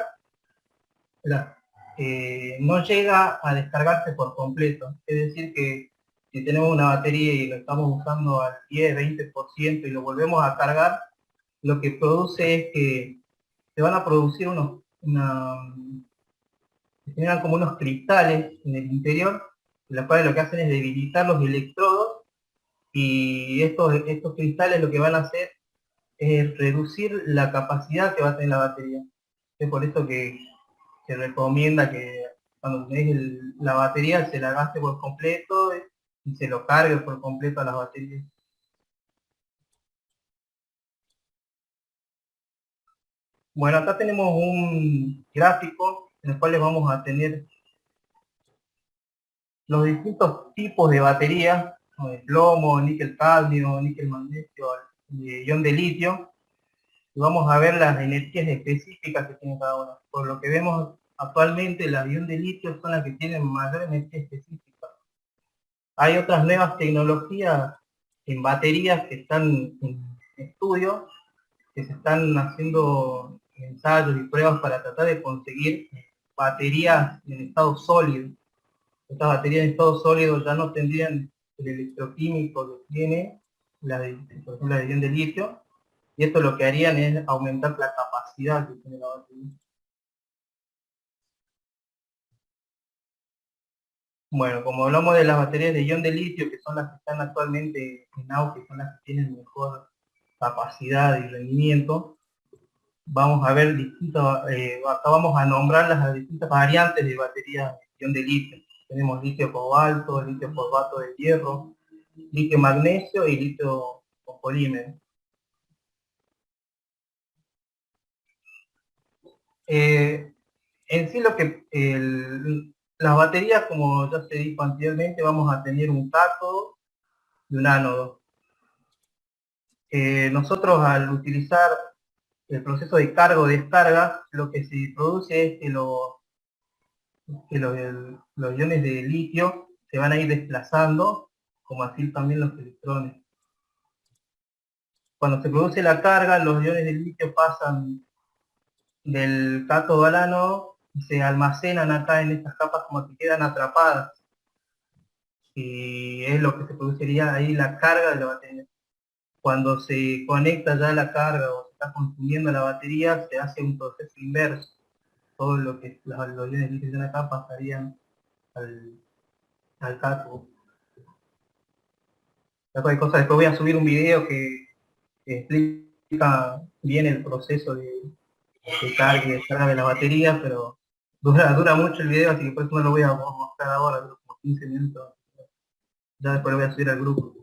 no llega a descargarse por completo. Es decir, que si tenemos una batería y lo estamos usando al 10-20% y lo volvemos a cargar, lo que produce es que se van a producir se generan como unos cristales en el interior, los cuales lo que hacen es debilitar los electrodos, y estos cristales lo que van a hacer es reducir la capacidad que va a tener la batería. Es por eso que se recomienda que cuando tenés la batería se la gaste por completo y se lo cargue por completo a las baterías. Bueno, acá tenemos un gráfico en el cual les vamos a tener los distintos tipos de baterías, como de plomo, níquel cadmio, níquel magnesio, ion de litio, y vamos a ver las energías específicas que tiene cada una. Por lo que vemos actualmente, las ion de litio son las que tienen mayor energía específica. Hay otras nuevas tecnologías en baterías que están en estudio, que se están haciendo ensayos y pruebas para tratar de conseguir baterías en estado sólido. Estas baterías en estado sólido ya no tendrían el electroquímico que tiene, por ejemplo, la ion de litio, y esto lo que harían es aumentar la capacidad que tiene la batería. Bueno, como hablamos de las baterías de ion de litio, que son las que están actualmente en auge, son las que tienen mejor capacidad y rendimiento, vamos a ver acá vamos a nombrar las distintas variantes de baterías de ion de litio. Tenemos litio cobalto, litio fosfato de hierro, litio magnesio y litio con polímero. En sí las baterías, como ya se dijo anteriormente, vamos a tener un cátodo y un ánodo. Nosotros al utilizar el proceso de carga o descarga, lo que se produce es que los iones de litio se van a ir desplazando, como así también los electrones. Cuando se produce la carga, los iones de litio pasan del cátodo al ánodo y se almacenan acá en estas capas como que quedan atrapadas. Y es lo que se produciría ahí la carga de la batería. Cuando se conecta ya la carga o se está consumiendo la batería, se hace un proceso inverso. Todo lo que los iones de litio de acá pasarían al cátodo. Hay cosas, después voy a subir un video que explica bien el proceso de carga y descarga de la batería, pero dura mucho el video, así que por eso no lo voy a mostrar ahora, dura como 15 minutos. Ya después lo voy a subir al grupo.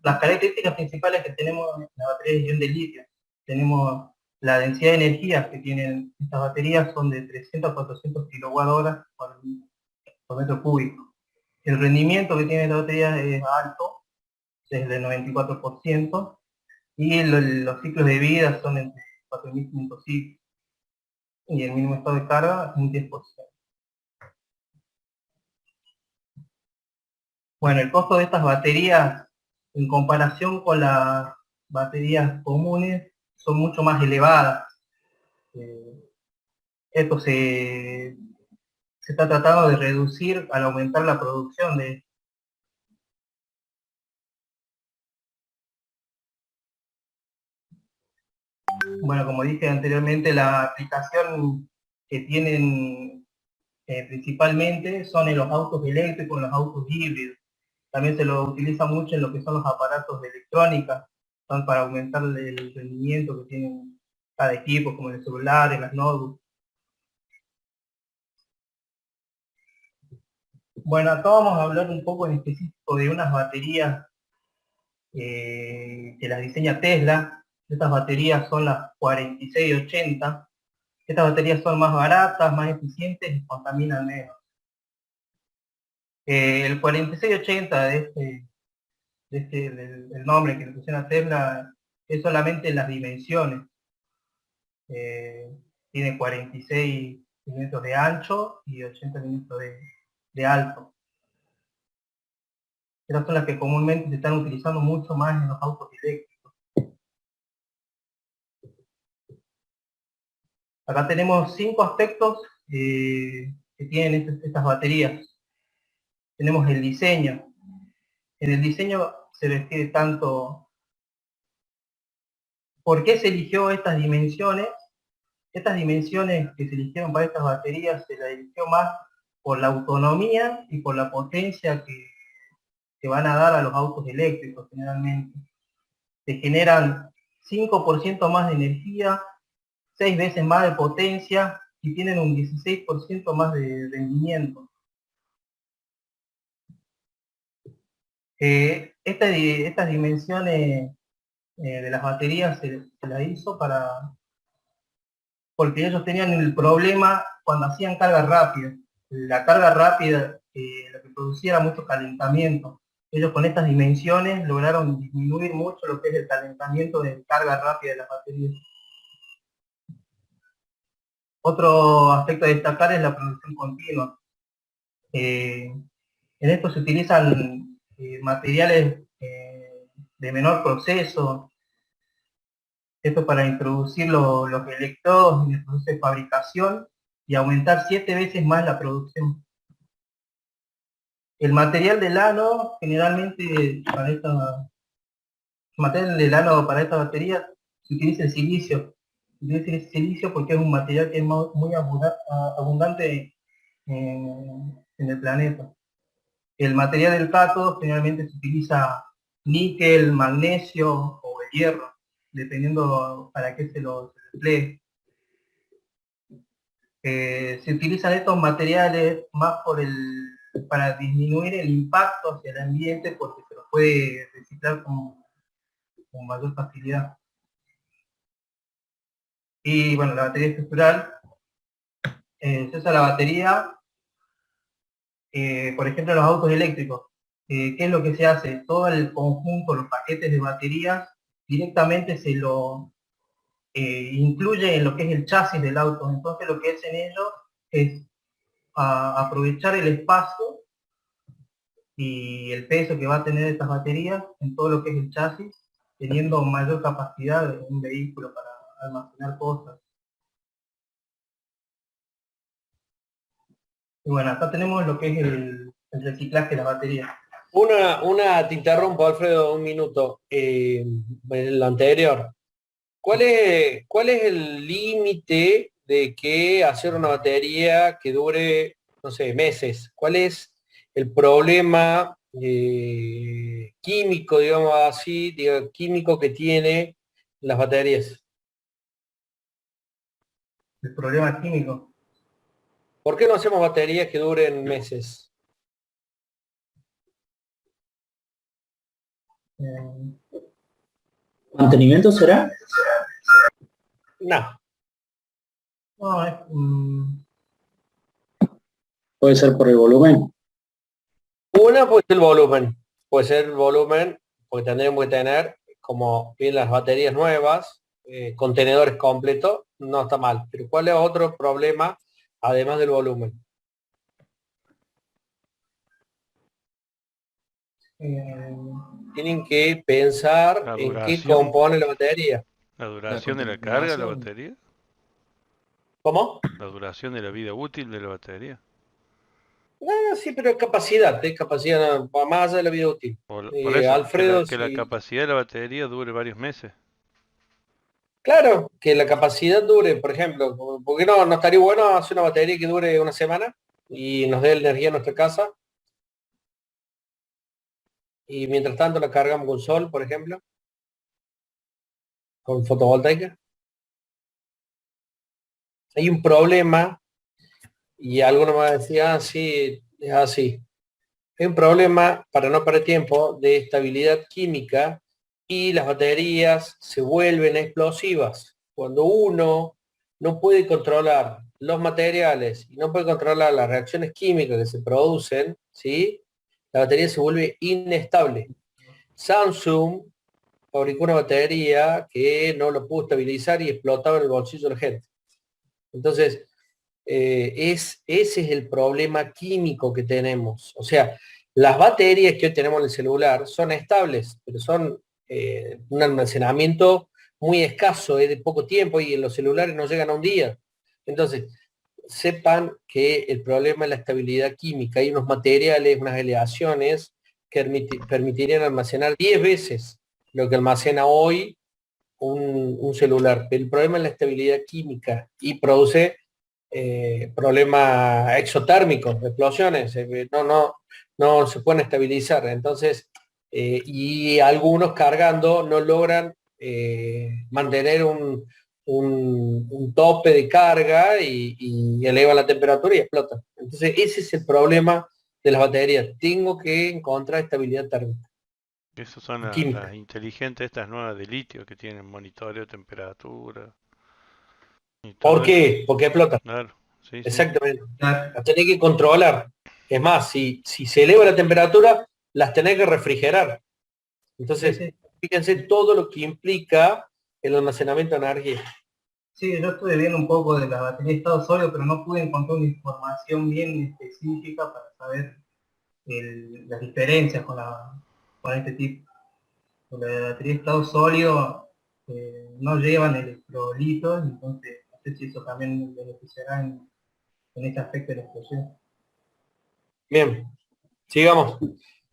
Las características principales que tenemos en la batería de ion de litio, tenemos la densidad de energía que tienen estas baterías, son de 300 a 400 kWh por metro cúbico. El rendimiento que tiene esta batería es alto, es del 94%, y los ciclos de vida son entre 4.500 ciclos, y el mínimo estado de carga es un 10%. Bueno, el costo de estas baterías en comparación con las baterías comunes son mucho más elevadas. Esto se está tratando de reducir al aumentar la producción de. Bueno, como dije anteriormente, la aplicación que tienen principalmente son en los autos eléctricos, en los autos híbridos. También se lo utiliza mucho en lo que son los aparatos de electrónica, son para aumentar el rendimiento que tienen cada equipo, como el celular, en las notebooks. Bueno, acá vamos a hablar un poco en específico de unas baterías que las diseña Tesla. Estas baterías son las 4680. Estas baterías son más baratas, más eficientes y contaminan menos. El 4680 del nombre que le pusieron a Tesla es solamente las dimensiones. Tiene 46 milímetros de ancho y 80 milímetros de alto. Estas son las que comúnmente se están utilizando mucho más en los autos eléctricos. Acá tenemos 5 aspectos que tienen estas baterías. Tenemos el diseño. En el diseño se refiere tanto por qué se eligió estas dimensiones. Estas dimensiones que se eligieron para estas baterías se las eligió más por la autonomía y por la potencia que van a dar a los autos eléctricos generalmente. Se generan 5% más de energía, 6 veces más de potencia y tienen un 16% más de rendimiento. Estas dimensiones de las baterías se las hizo porque ellos tenían el problema cuando hacían carga rápida. La carga rápida lo que producía era mucho calentamiento. Ellos con estas dimensiones lograron disminuir mucho lo que es el calentamiento de carga rápida de las baterías. Otro aspecto a destacar es la producción continua. En esto se utilizan materiales de menor proceso. Esto para introducir los electrodos en el proceso de fabricación y aumentar 7 veces más la producción. El material del ánodo, generalmente para esta batería, se utiliza el silicio. Se utiliza el silicio porque es un material que es muy abundante en el planeta. El material del cátodo generalmente se utiliza níquel, magnesio o el hierro, dependiendo para qué se lo emplee. Se utilizan estos materiales más para disminuir el impacto hacia el ambiente porque se los puede reciclar con mayor facilidad. Y bueno, la batería estructural, se usa la batería, por ejemplo, en los autos eléctricos. ¿Qué es lo que se hace? Todo el conjunto, los paquetes de baterías, directamente se lo incluye en lo que es el chasis del auto. Entonces lo que hacen ellos es aprovechar el espacio y el peso que va a tener estas baterías en todo lo que es el chasis, teniendo mayor capacidad de un vehículo para almacenar cosas. Y bueno, acá tenemos lo que es el reciclaje de las baterías. Te interrumpo, Alfredo, un minuto. En lo anterior, ¿cuál es el límite de que hacer una batería que dure, no sé, meses? ¿Cuál es el problema químico, digamos así, químico que tiene las baterías? El problema químico. ¿Por qué no hacemos baterías que duren meses? ¿Mantenimiento será? No. No, Puede ser por el volumen. Una puede ser el volumen, porque tendremos que tener, como bien las baterías nuevas, contenedores completos, no está mal. Pero ¿cuál es otro problema además del volumen? Tienen que pensar La en qué duración. compone la batería. ¿La duración de la carga de la contaminación. batería? ¿Cómo? ¿La duración de la vida útil de la batería? Sí, pero es capacidad no, más allá de la vida útil. Por eso, Alfredo, que la sí. capacidad de la batería dure varios meses. Claro, que la capacidad dure, por ejemplo, ¿por qué no estaría bueno hacer una batería que dure una semana? y nos dé energía a nuestra casa. Y mientras tanto la cargamos con sol, por ejemplo, con fotovoltaica. Hay un problema, y alguno me decía, sí, es así. Hay un problema, para no perder tiempo, de estabilidad química y las baterías se vuelven explosivas. Cuando uno no puede controlar los materiales y no puede controlar las reacciones químicas que se producen, ¿sí? La batería se vuelve inestable. Samsung fabricó una batería que no lo pudo estabilizar y explotaba en el bolsillo de la gente. Entonces, ese es el problema químico que tenemos. O sea, las baterías que hoy tenemos en el celular son estables, pero son un almacenamiento muy escaso, es de poco tiempo y en los celulares no llegan a un día. Entonces, sepan que el problema es la estabilidad química. Hay unos materiales, unas aleaciones que permitirían almacenar 10 veces lo que almacena hoy un celular. Pero el problema es la estabilidad química y produce problemas exotérmicos, explosiones, no se pueden estabilizar. Entonces, y algunos cargando no logran mantener un tope de carga y elevan la temperatura y explotan. Entonces, ese es el problema de las baterías. Tengo que encontrar estabilidad térmica. Esas son Química. las inteligentes, estas nuevas de litio que tienen monitoreo de temperatura. Y todo ¿Por eso. qué? Porque explotan. Claro, sí, sí. Exactamente. Claro. Las tenés que controlar. Es más, si se eleva la temperatura, las tenés que refrigerar. Entonces, Sí, sí. fíjense todo lo que implica el almacenamiento de energía. Sí, yo estuve viendo un poco de la batería de estado sólido, pero no pude encontrar una información bien específica para saber las diferencias con este tipo. Con la batería de estado sólido no llevan electrolitos, entonces no sé si eso también beneficiará en este aspecto de la explosión. Bien, sigamos.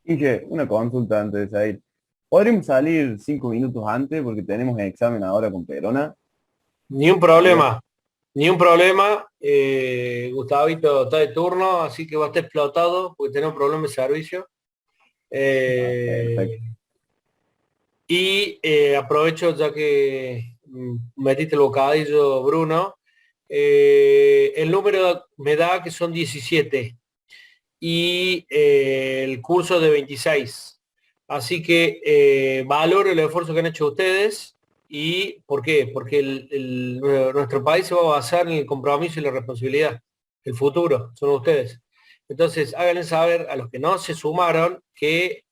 Quique, una consulta antes de salir. ¿Podríamos salir 5 minutos antes porque tenemos examen ahora con Perona? Ni un problema. Ni un problema. Gustavito está de turno, así que va a estar explotado porque tenemos problemas de servicio. Perfecto. Y aprovecho ya que metiste el bocadillo, Bruno. El número me da que son 17 y el curso de 26. Así que valoro el esfuerzo que han hecho ustedes. ¿Y por qué? Porque nuestro país se va a basar en el compromiso y la responsabilidad. El futuro son ustedes. Entonces, háganle saber a los que no se sumaron que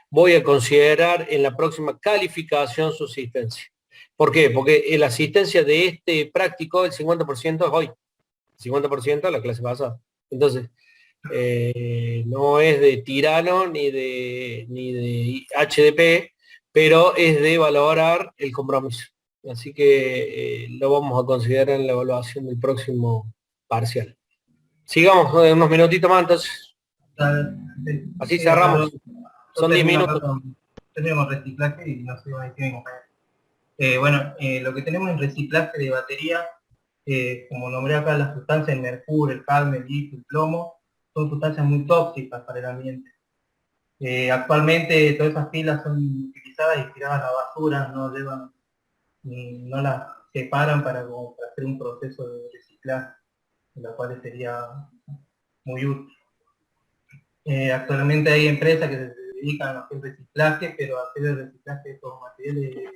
voy a considerar en la próxima calificación su asistencia. ¿Por qué? Porque la asistencia de este práctico, el 50% es hoy. El 50% es la clase pasada. Entonces, no es de tirano ni de HDP, pero es de valorar el compromiso. Así que lo vamos a considerar en la evaluación del próximo parcial. Sigamos unos minutitos más, entonces. Así Sí, cerramos. yo Son 10 termino acá minutos. termino con reciclaje y no sé, ahí tiene mi compañero. Bueno, lo que tenemos en reciclaje de batería, como nombré acá, las sustancias, el mercurio, el cadmio, el litio, el plomo, son sustancias muy tóxicas para el ambiente. Actualmente todas esas pilas son utilizadas y tiradas a la basura, no las separan para hacer un proceso de reciclaje, lo cual sería muy útil. Actualmente hay empresas que se dedican a hacer reciclaje, pero hacer el reciclaje de estos materiales es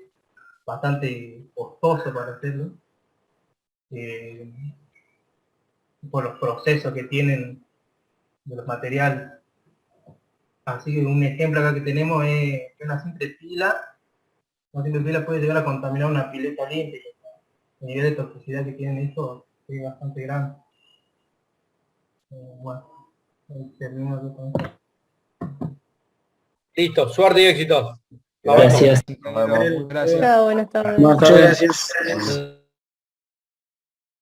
bastante costoso para hacerlo, por los procesos que tienen de los materiales. Así que un ejemplo acá que tenemos es una simple pila. Una simple pila puede llegar a contaminar una pileta limpia. El nivel de toxicidad que tienen esto es bastante grande. Bueno, termino aquí con esto. Listo, suerte y éxito. Gracias. Gracias. Nos vemos. Gracias. Chao, buenas tardes. Buenas Muchas tardes. gracias.